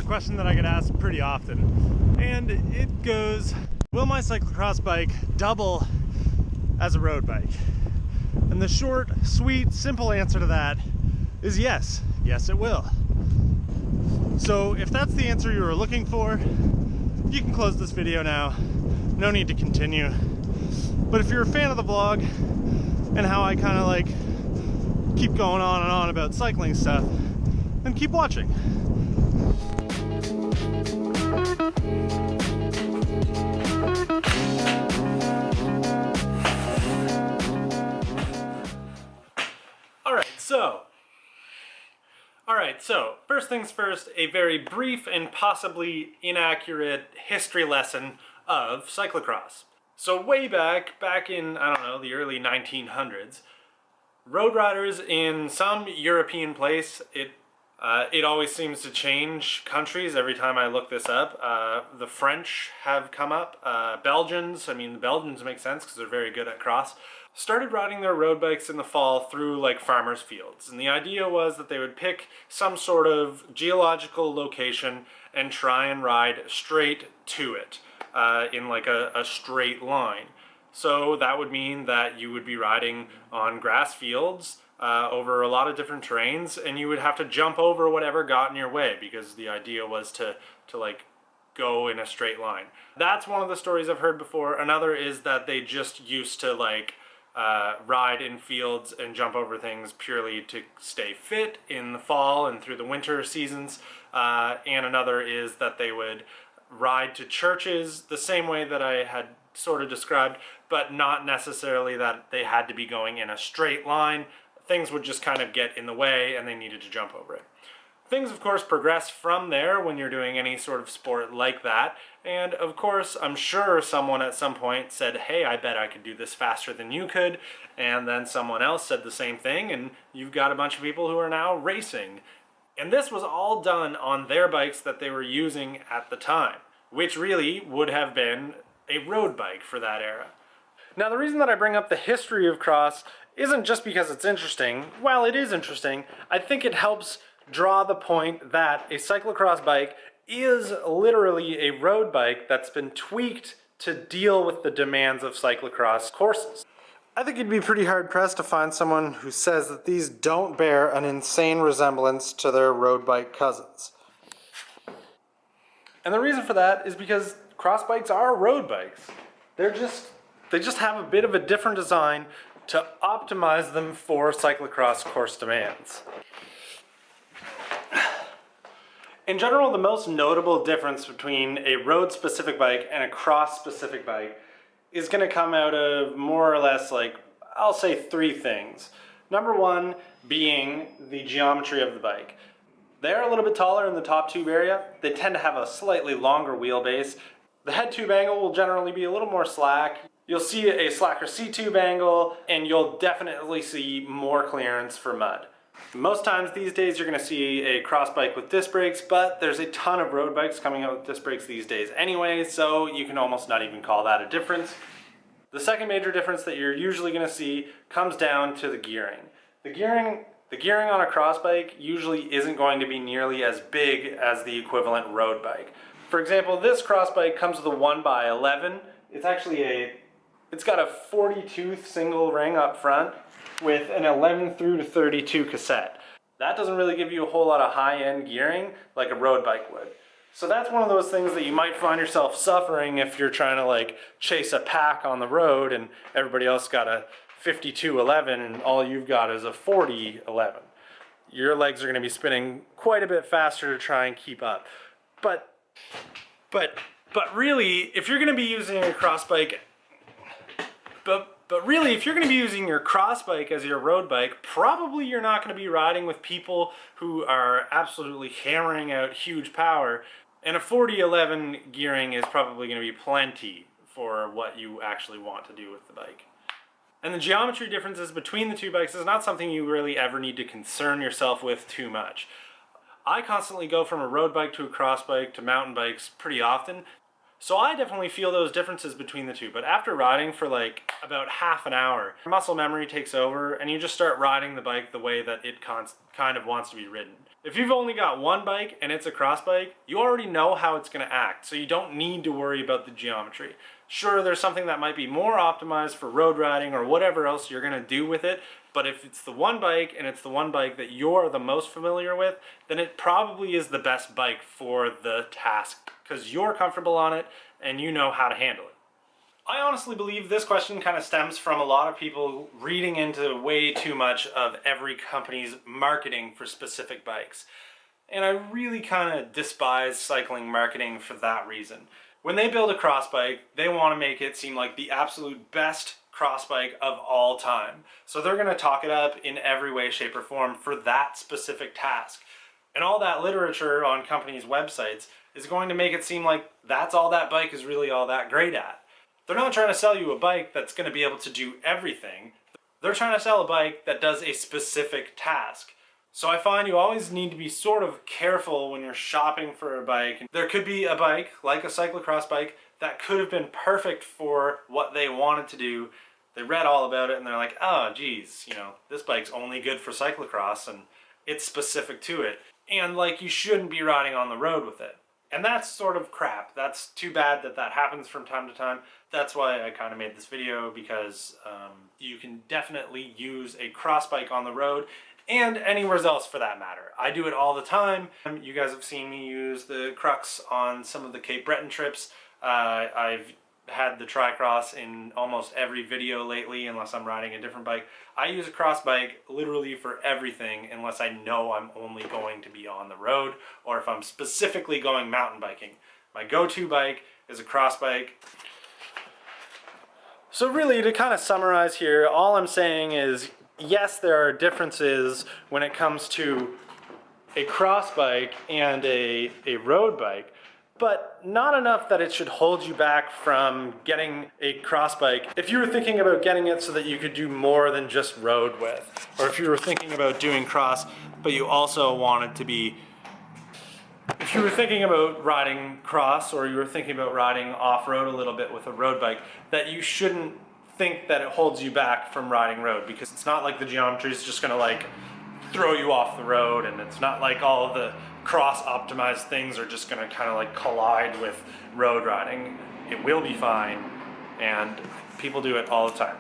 Question that I get asked pretty often, and it goes, will my cyclocross bike double as a road bike? And the short, sweet, simple answer to that is yes. Yes, it will. So if that's the answer you were looking for, you can close this video now. No need to continue. But if you're a fan of the vlog and how I kind of like keep going on and on about cycling stuff, then keep watching. Alright, so first things first, a very brief and possibly inaccurate history lesson of cyclocross. So way back in, I don't know, the early 1900s, road riders in some European place, it always seems to change countries every time I look this up. The French have come up. Belgians, I mean, the Belgians make sense because they're very good at cross, started riding their road bikes in the fall through like farmers' fields. And the idea was that they would pick some sort of geological location and try and ride straight to it in like a straight line. So that would mean that you would be riding on grass fields over a lot of different terrains, and you would have to jump over whatever got in your way, because the idea was to like go in a straight line. That's one of the stories I've heard before. Another is that they just used to like ride in fields and jump over things purely to stay fit in the fall and through the winter seasons. And another is that they would ride to churches the same way that I had sort of described, but not necessarily that they had to be going in a straight line. Things would just kind of get in the way and they needed to jump over it. Things, of course, progress from there when you're doing any sort of sport like that. And of course, I'm sure someone at some point said, hey, I bet I could do this faster than you could. And then someone else said the same thing, and you've got a bunch of people who are now racing. And this was all done on their bikes that they were using at the time, which really would have been a road bike for that era. Now, the reason that I bring up the history of cross isn't just because it's interesting. While it is interesting, I think it helps draw the point that a cyclocross bike is literally a road bike that's been tweaked to deal with the demands of cyclocross courses. I think you'd be pretty hard-pressed to find someone who says that these don't bear an insane resemblance to their road bike cousins. And the reason for that is because cross bikes are road bikes. They just have a bit of a different design to optimize them for cyclocross course demands. In general, the most notable difference between a road-specific bike and a cross-specific bike is going to come out of more or less, like, I'll say 3 things. Number 1 being the geometry of the bike. They're a little bit taller in the top tube area. They tend to have a slightly longer wheelbase. The head tube angle will generally be a little more slack. You'll see a slacker C-tube angle, and you'll definitely see more clearance for mud. Most times these days you're going to see a cross bike with disc brakes, but there's a ton of road bikes coming out with disc brakes these days anyway, so you can almost not even call that a difference. The second major difference that you're usually going to see comes down to the gearing. The gearing on a cross bike usually isn't going to be nearly as big as the equivalent road bike. For example, this cross bike comes with a 1x11. It's got a 40-tooth single ring up front with an 11 through to 32 cassette. That doesn't really give you a whole lot of high-end gearing like a road bike would. So that's one of those things that you might find yourself suffering if you're trying to like chase a pack on the road and everybody else got a 52-11 and all you've got is a 40-11. Your legs are going to be spinning quite a bit faster to try and keep up. But really, if you're going to be using a cross bike, But really, if you're going to be using your cross bike as your road bike, probably you're not going to be riding with people who are absolutely hammering out huge power. And a 40-11 gearing is probably going to be plenty for what you actually want to do with the bike. And the geometry differences between the two bikes is not something you really ever need to concern yourself with too much. I constantly go from a road bike to a cross bike to mountain bikes pretty often. So I definitely feel those differences between the two, but after riding for like about half an hour, muscle memory takes over and you just start riding the bike the way that it kind of wants to be ridden. If you've only got one bike and it's a cross bike, you already know how it's going to act, so you don't need to worry about the geometry. Sure, there's something that might be more optimized for road riding or whatever else you're going to do with it, but if it's the one bike and it's the one bike that you're the most familiar with, then it probably is the best bike for the task because you're comfortable on it and you know how to handle it. I honestly believe this question kind of stems from a lot of people reading into way too much of every company's marketing for specific bikes. And I really kind of despise cycling marketing for that reason. When they build a cross bike, they want to make it seem like the absolute best cross bike of all time. So they're going to talk it up in every way, shape, or form for that specific task. And all that literature on companies' websites is going to make it seem like that's all that bike is really all that great at. They're not trying to sell you a bike that's going to be able to do everything. They're trying to sell a bike that does a specific task. So I find you always need to be sort of careful when you're shopping for a bike. There could be a bike, like a cyclocross bike, that could have been perfect for what they wanted to do. They read all about it and they're like, oh geez, you know, this bike's only good for cyclocross and it's specific to it. And like, you shouldn't be riding on the road with it. And that's sort of crap. That's too bad that that happens from time to time. That's why I kind of made this video, because you can definitely use a cross bike on the road and anywhere else for that matter. I do it all the time. You guys have seen me use the Crux on some of the Cape Breton trips. I've had the Tricross in almost every video lately, unless I'm riding a different bike. I use a cross bike literally for everything unless I know I'm only going to be on the road or if I'm specifically going mountain biking. My go-to bike is a cross bike. So really, to kind of summarize here, all I'm saying is, yes, there are differences when it comes to a cross bike and a road bike, but not enough that it should hold you back from getting a cross bike. If you were thinking about getting it so that you could do more than just road with, or if you were thinking about doing cross, but you also wanted to be, if you were thinking about riding cross or you were thinking about riding off-road a little bit with a road bike, that you shouldn't think that it holds you back from riding road, because it's not like the geometry is just gonna like throw you off the road, and it's not like all of the cross optimized things are just gonna kind of like collide with road riding. It will be fine, and people do it all the time.